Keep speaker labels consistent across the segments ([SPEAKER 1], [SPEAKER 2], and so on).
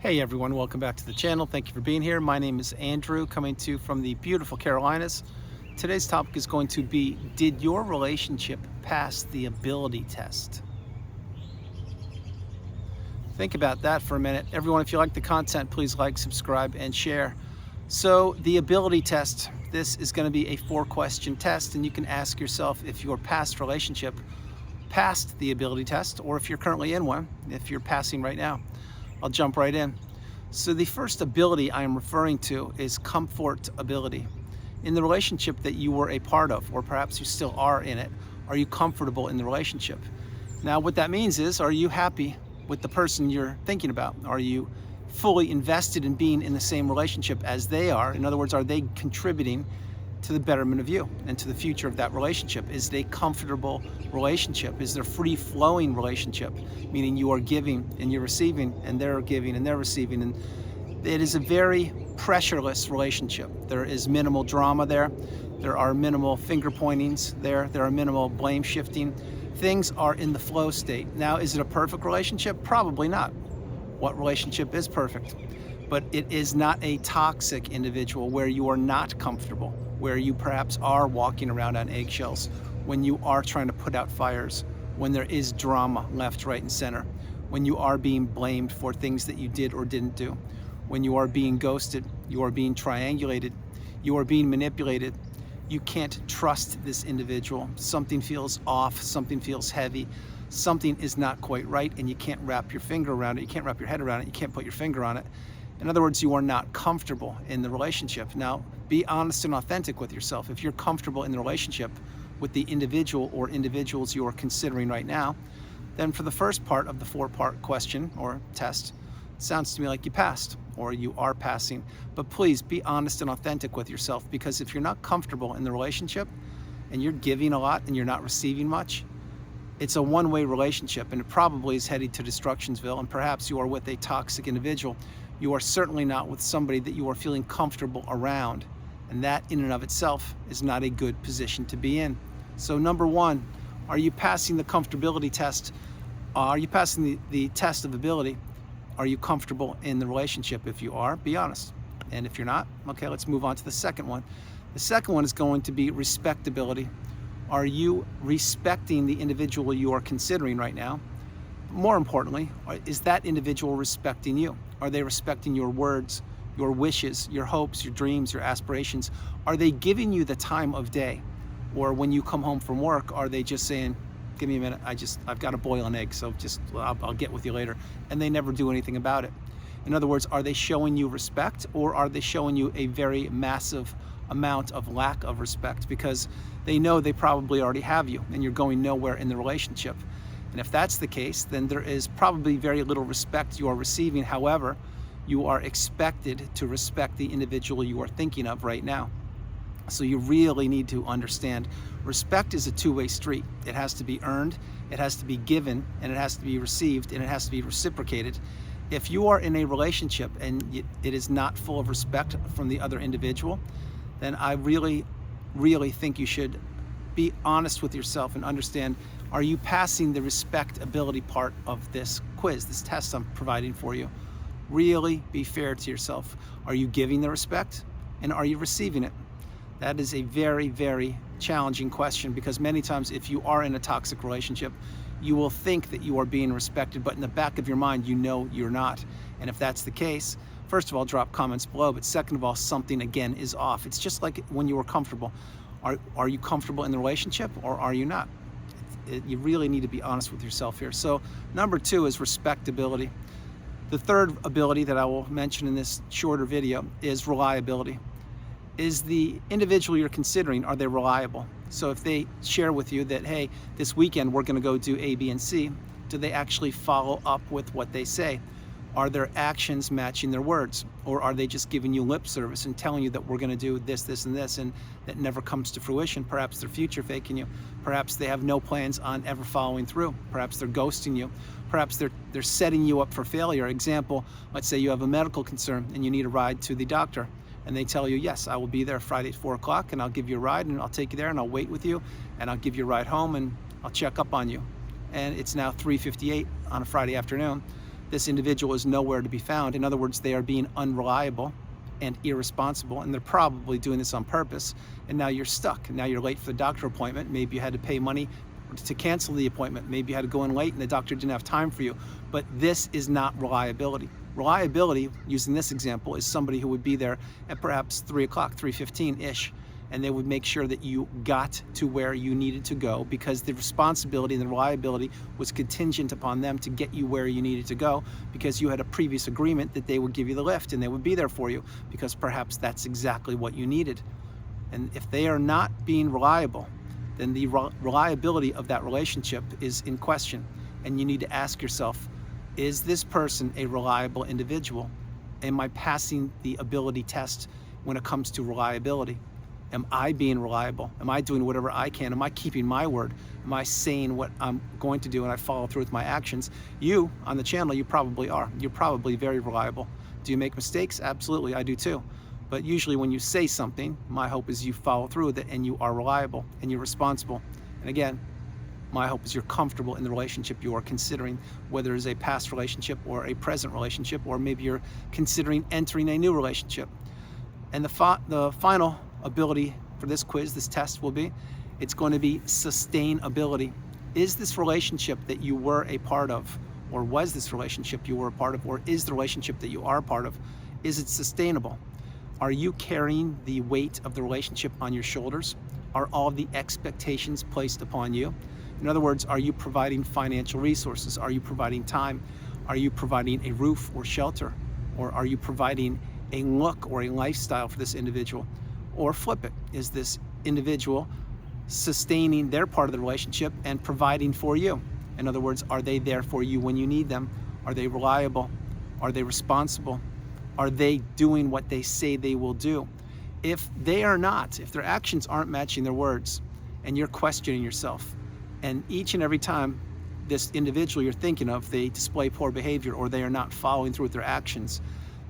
[SPEAKER 1] Hey everyone, welcome back to the channel. Thank you for being here. My name is Andrew, coming to you from the beautiful Carolinas. Today's topic is going to be, did your relationship pass the ability test? Think about that for a minute. Everyone, if you like the content, please like, subscribe, and share. So the ability test, this is going to be a 4-question test, and you can ask yourself if your past relationship passed the ability test, or if you're currently in one, if you're passing right now. I'll jump right in. So the first ability I am referring to is comfort ability. In the relationship that you were a part of, or perhaps you still are in it, are you comfortable in the relationship? Now what that means is, are you happy with the person you're thinking about? Are you fully invested in being in the same relationship as they are? In other words, are they contributing to the betterment of you and to the future of that relationship? Is it a comfortable relationship? Is there a free-flowing relationship, meaning you are giving and you're receiving, and they're giving and they're receiving, and it is a very pressureless relationship. There is minimal drama there. There are minimal finger pointings there. There are minimal blame shifting. Things are in the flow state. Now, is it a perfect relationship? Probably not. What relationship is perfect? But it is not a toxic individual where you are not comfortable, where you perhaps are walking around on eggshells, when you are trying to put out fires, when there is drama left, right, and center, when you are being blamed for things that you did or didn't do, when you are being ghosted, you are being triangulated, you are being manipulated. You can't trust this individual. Something feels off, something feels heavy, something is not quite right, and you can't wrap your finger around it, you can't wrap your head around it, you can't put your finger on it. In other words, you are not comfortable in the relationship. Now, be honest and authentic with yourself. If you're comfortable in the relationship with the individual or individuals you are considering right now, then for the first part of the 4-part question or test, it sounds to me like you passed or you are passing. But please be honest and authentic with yourself, because if you're not comfortable in the relationship and you're giving a lot and you're not receiving much, it's a one-way relationship, and it probably is heading to Destructionsville, and perhaps you are with a toxic individual. You are certainly not with somebody that you are feeling comfortable around, and that in and of itself is not a good position to be in. So number one, are you passing the comfortability test? Are you passing the test of ability? Are you comfortable in the relationship? If you are, be honest. And if you're not, okay, let's move on to the second one. The second one is going to be respectability. Are you respecting the individual you are considering right now? More importantly, is that individual respecting you? Are they respecting your words, your wishes, your hopes, your dreams, your aspirations? Are they giving you the time of day? Or when you come home from work, are they just saying, give me a minute, I've got to boil an egg, so I'll get with you later, and they never do anything about it? In other words, are they showing you respect, or are they showing you a very massive amount of lack of respect because they know they probably already have you and you're going nowhere in the relationship? And if that's the case, then there is probably very little respect you are receiving. However, you are expected to respect the individual you are thinking of right now. So you really need to understand, respect is a two-way street. It has to be earned, it has to be given, and it has to be received, and it has to be reciprocated. If you are in a relationship and it is not full of respect from the other individual, then I really think you should be honest with yourself and understand, are you passing the respectability part of this quiz, this test I'm providing for you? Really be fair to yourself. Are you giving the respect, and are you receiving it? That is a very, very challenging question, because many times if you are in a toxic relationship, you will think that you are being respected, but in the back of your mind, you know you're not. And if that's the case, first of all, drop comments below, but second of all, something again is off. It's just like when you were comfortable. Are you comfortable in the relationship, or are you not? You really need to be honest with yourself here. So number 2 is respectability. The third ability that I will mention in this shorter video is reliability. Is the individual you're considering, are they reliable? So if they share with you that, hey, this weekend we're going to go do A, B, and C, do they actually follow up with what they say? Are their actions matching their words? Or are they just giving you lip service and telling you that we're going to do this, this, and this, and that never comes to fruition? Perhaps they're future faking you. Perhaps they have no plans on ever following through. Perhaps they're ghosting you. Perhaps they're setting you up for failure. Example, let's say you have a medical concern and you need a ride to the doctor. And they tell you, yes, I will be there Friday at 4 o'clock, and I'll give you a ride, and I'll take you there, and I'll wait with you, and I'll give you a ride home, and I'll check up on you. And it's now 3:58 on a Friday afternoon. this individual is nowhere to be found. In other words, they are being unreliable and irresponsible, and they're probably doing this on purpose, and now you're stuck. Now you're late for the doctor appointment. Maybe you had to pay money to cancel the appointment. Maybe you had to go in late and the doctor didn't have time for you. But this is not reliability. Reliability, using this example, is somebody who would be there at perhaps 3 o'clock, 3:15-ish, and they would make sure that you got to where you needed to go, because the responsibility and the reliability was contingent upon them to get you where you needed to go, because you had a previous agreement that they would give you the lift and they would be there for you, because perhaps that's exactly what you needed. And if they are not being reliable, then the reliability of that relationship is in question. And you need to ask yourself, is this person a reliable individual? Am I passing the ability test when it comes to reliability? Am I being reliable? Am I doing whatever I can? Am I keeping my word? Am I saying what I'm going to do and I follow through with my actions? You, on the channel, you probably are. You're probably very reliable. Do you make mistakes? Absolutely, I do too. But usually when you say something, my hope is you follow through with it and you are reliable and you're responsible. And again, my hope is you're comfortable in the relationship you are considering, whether it's a past relationship or a present relationship, or maybe you're considering entering a new relationship. And the final ability for this quiz, this test will be, it's going to be sustainability. Is this relationship that you were a part of, or was this relationship you were a part of, or is the relationship that you are a part of, is it sustainable? Are you carrying the weight of the relationship on your shoulders? Are all the expectations placed upon you? In other words, are you providing financial resources? Are you providing time? Are you providing a roof or shelter? Or are you providing a look or a lifestyle for this individual? Or flip it, is this individual sustaining their part of the relationship and providing for you? In other words, are they there for you when you need them? Are they reliable? Are they responsible? Are they doing what they say they will do? If they are not, if their actions aren't matching their words, and you're questioning yourself, and each and every time this individual you're thinking of, they display poor behavior or they are not following through with their actions,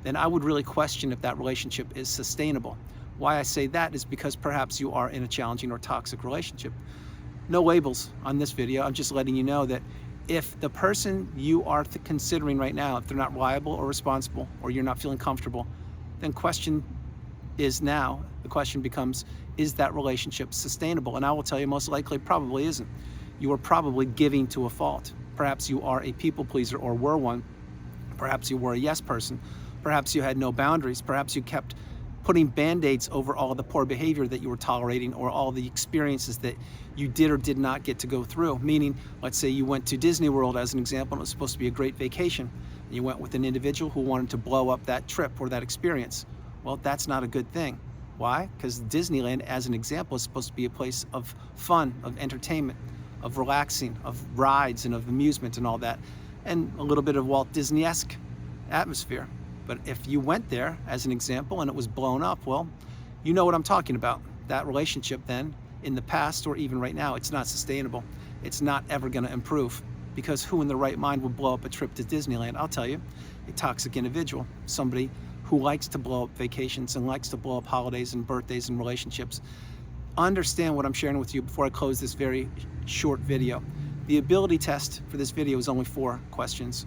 [SPEAKER 1] then I would really question if that relationship is sustainable. Why I say that is because perhaps you are in a challenging or toxic relationship. No labels on this video. I'm just letting you know that if the person you are considering right now, if they're not reliable or responsible, or you're not feeling comfortable, then the question becomes, is that relationship sustainable? And I will tell you, most likely probably isn't. You are probably giving to a fault. Perhaps you are a people pleaser or were one. Perhaps you were a yes person. Perhaps you had no boundaries. Perhaps you kept putting band-aids over all the poor behavior that you were tolerating, or all the experiences that you did or did not get to go through. Meaning, let's say you went to Disney World as an example, and it was supposed to be a great vacation. And you went with an individual who wanted to blow up that trip or that experience. Well, that's not a good thing. Why? Because Disneyland, as an example, is supposed to be a place of fun, of entertainment, of relaxing, of rides and of amusement and all that, and a little bit of Walt Disney-esque atmosphere. But if you went there, as an example, and it was blown up, well, you know what I'm talking about. That relationship then, in the past or even right now, it's not sustainable. It's not ever going to improve, because who in the right mind would blow up a trip to Disneyland? I'll tell you, a toxic individual, somebody who likes to blow up vacations and likes to blow up holidays and birthdays and relationships. Understand what I'm sharing with you before I close this very short video. The ability test for this video is only 4 questions.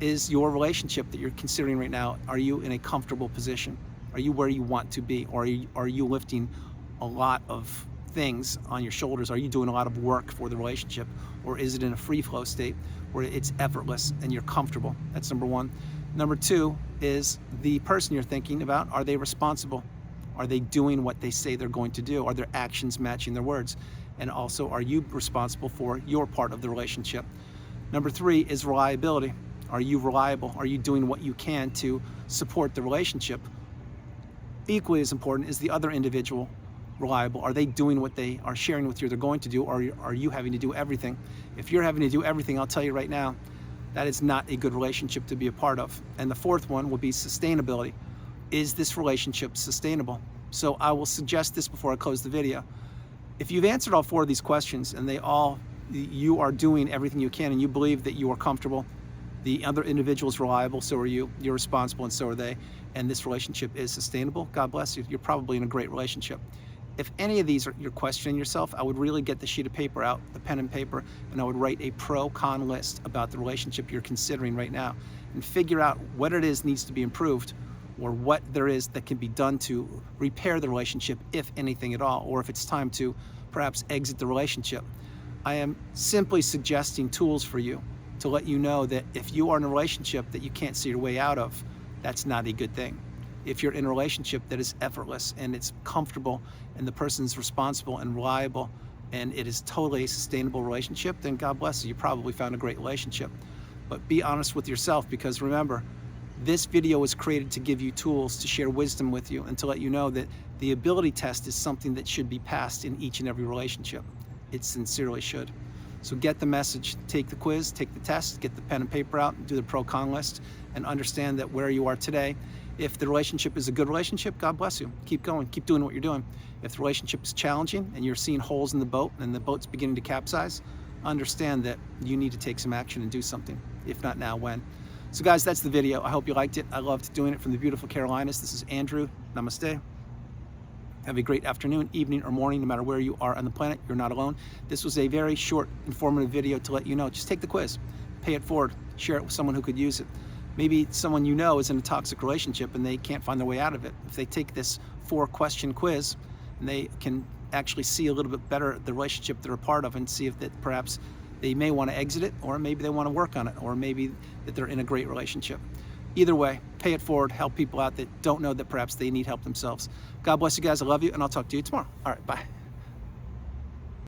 [SPEAKER 1] Is your relationship that you're considering right now, are you in a comfortable position? Are you where you want to be? Or are you lifting a lot of things on your shoulders? Are you doing a lot of work for the relationship? Or is it in a free flow state where it's effortless and you're comfortable? That's number 1. Number 2 is the person you're thinking about, are they responsible? Are they doing what they say they're going to do? Are their actions matching their words? And also, are you responsible for your part of the relationship? Number 3 is reliability. Are you reliable? Are you doing what you can to support the relationship? Equally as important is the other individual reliable. Are they doing what they are sharing with you they're going to do, or are you having to do everything? If you're having to do everything, I'll tell you right now, that is not a good relationship to be a part of. And the 4th one will be sustainability. Is this relationship sustainable? So I will suggest this before I close the video. If you've answered all 4 of these questions and you are doing everything you can and you believe that you are comfortable, the other individual is reliable, so are you, you're responsible, and so are they, and this relationship is sustainable, God bless you, you're probably in a great relationship. If any of these you're questioning yourself, I would really get the sheet of paper out, the pen and paper, and I would write a pro-con list about the relationship you're considering right now. and figure out what it is needs to be improved, or what there is that can be done to repair the relationship, if anything at all, or if it's time to perhaps exit the relationship. I am simply suggesting tools for you to let you know that if you are in a relationship that you can't see your way out of, that's not a good thing. If you're in a relationship that is effortless and it's comfortable and the person's responsible and reliable and it is totally a sustainable relationship, then God bless you. You probably found a great relationship. But be honest with yourself, because remember, this video was created to give you tools, to share wisdom with you, and to let you know that the ability test is something that should be passed in each and every relationship. It sincerely should. So get the message, take the quiz, take the test, get the pen and paper out, do the pro-con list, and understand that where you are today, if the relationship is a good relationship, God bless you. Keep going, keep doing what you're doing. If the relationship is challenging and you're seeing holes in the boat and the boat's beginning to capsize, understand that you need to take some action and do something. If not now, when? So guys, that's the video. I hope you liked it. I loved doing it from the beautiful Carolinas. This is Andrew. Namaste. Have a great afternoon, evening, or morning, no matter where you are on the planet. You're not alone. This was a very short, informative video to let you know. Just take the quiz, pay it forward, share it with someone who could use it. Maybe someone you know is in a toxic relationship and they can't find their way out of it. If they take this 4-question quiz, and they can actually see a little bit better the relationship they're a part of and see if that perhaps they may want to exit it, or maybe they want to work on it, or maybe that they're in a great relationship. Either way, pay it forward, help people out that don't know that perhaps they need help themselves. God bless you guys. I love you, and I'll talk to you tomorrow. All right, bye.